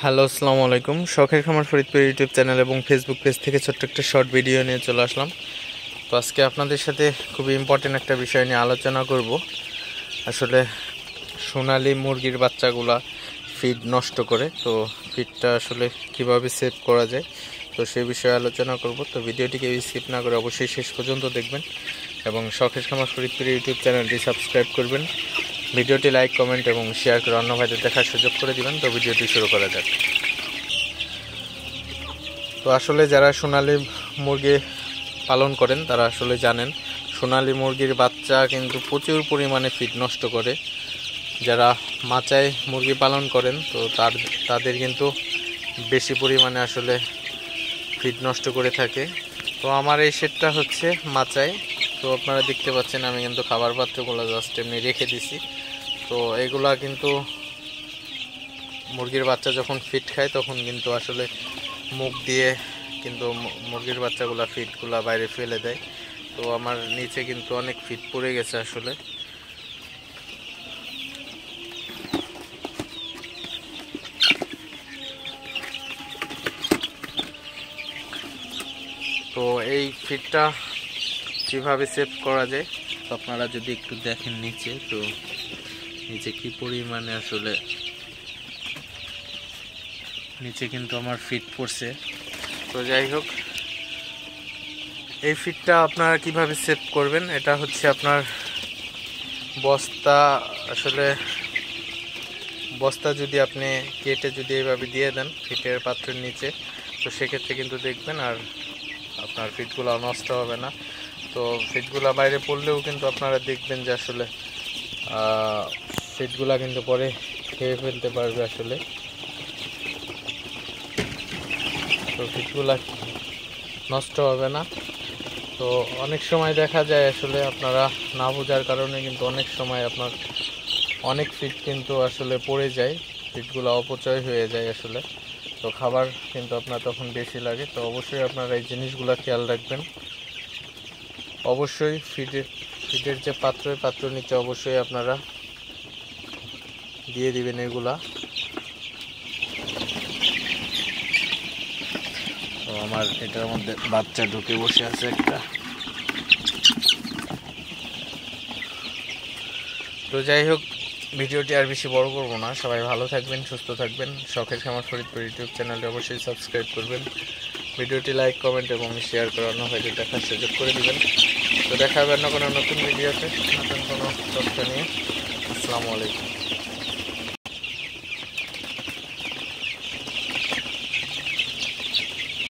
Hello, আসসালামু আলাইকুম। শখের খামার ফরিদপুর ইউটিউব চ্যানেল এবং ফেসবুক পেজ থেকে ছোট্ট একটা শর্ট ভিডিও নিয়ে চলে আসলাম। তো আজকে আপনাদের সাথে খুবই ইম্পর্টেন্ট একটা বিষয় নিয়ে আলোচনা করব। আসলে সোনালি মুরগির বাচ্চাগুলা ফিড নষ্ট করে, তো ফিডটা আসলে কিভাবে সেভ করা যায়, তো সেই বিষয়ে আলোচনা করব। তো ভিডিওটিকে স্কিপ না করে অবশ্যই শেষ পর্যন্ত দেখবেন এবং শখের খামার ফরিদপুর ইউটিউব চ্যানেলটি সাবস্ক্রাইব করবেন। ভিডিওটি লাইক, কমেন্ট এবং শেয়ার করে অন্য ভাইদের দেখার সুযোগ করে দিবেন। তো ভিডিওটি শুরু করা যাক। তো আসলে যারা সোনালী মুরগি পালন করেন তারা আসলে জানেন সোনালী মুরগির বাচ্চা কিন্তু প্রচুর পরিমাণে ফিড নষ্ট করে। যারা মাচায় মুরগি পালন করেন তো তাদের কিন্তু বেশি পরিমাণে আসলে ফিড নষ্ট করে থাকে। তো আমার এই শেডটা হচ্ছে মাচায়। তো আপনারা দেখতে পাচ্ছেন আমি কিন্তু খাবার পাত্রগুলো জাস্ট এমনি রেখে দিছি। তো এগুলা কিন্তু মুরগির বাচ্চা যখন ফিড খায় তখন কিন্তু আসলে মুখ দিয়ে কিন্তু মুরগির বাচ্চাগুলা ফিডগুলা বাইরে ফেলে দেয়। তো আমার নিচে কিন্তু অনেক ফিড পড়ে গেছে আসলে। তো এই ফিডটা কিভাবে সেভ করা যায়, তো আপনারা যদি একটু দেখেন নিচে, তো নিচে কি পরিমাণে আসলে নিচে কিন্তু আমার ফিড পড়ছে। তো যাই হোক, এই ফিডটা আপনারা কিভাবে সেভ করবেন, এটা হচ্ছে আপনার বস্তা। আসলে বস্তা যদি আপনি কেটে যদি এইভাবে দিয়ে দেন ফিটের পাত্রের নিচে, তো সেক্ষেত্রে কিন্তু দেখবেন আর আপনার ফিটগুলো নষ্ট হবে না। তো ফিটগুলো বাইরে পড়লেও কিন্তু আপনারা দেখবেন যে আসলে ফিটগুলা কিন্তু পরে খেয়ে ফেলতে পারবে আসলে। তো ফিটগুলা নষ্ট হবে না। তো অনেক সময় দেখা যায় আসলে আপনারা না বোঝার কারণে কিন্তু অনেক সময় আপনার অনেক ফিট কিন্তু আসলে পড়ে যায়, ফিটগুলো অপচয় হয়ে যায় আসলে। তো খাবার কিন্তু আপনার তখন বেশি লাগে। তো অবশ্যই আপনারা এই জিনিসগুলো খেয়াল রাখবেন। অবশ্যই ফিটের যে পাত্রের নিচে অবশ্যই আপনারা দিয়ে দিবেন এগুলা। তো আমার এটার মধ্যে বাচ্চা ঢুকে বসে আছে একটা। তো যাই হোক, ভিডিওটি আর বেশি বড় করব না। সবাই ভালো থাকবেন, সুস্থ থাকবেন। শখের খামার ফরিদপুর ইউটিউব চ্যানেলটি অবশ্যই সাবস্ক্রাইব করবেন। ভিডিওটি লাইক, কমেন্ট এবং শেয়ার করে অন্য ভাইদের দেখার সুযোগ করে দিবেন। তো দেখা হবে না কোনো নতুন ভিডিওতে নতুন কোনো তথ্য নিয়ে। আসসালামু আলাইকুম।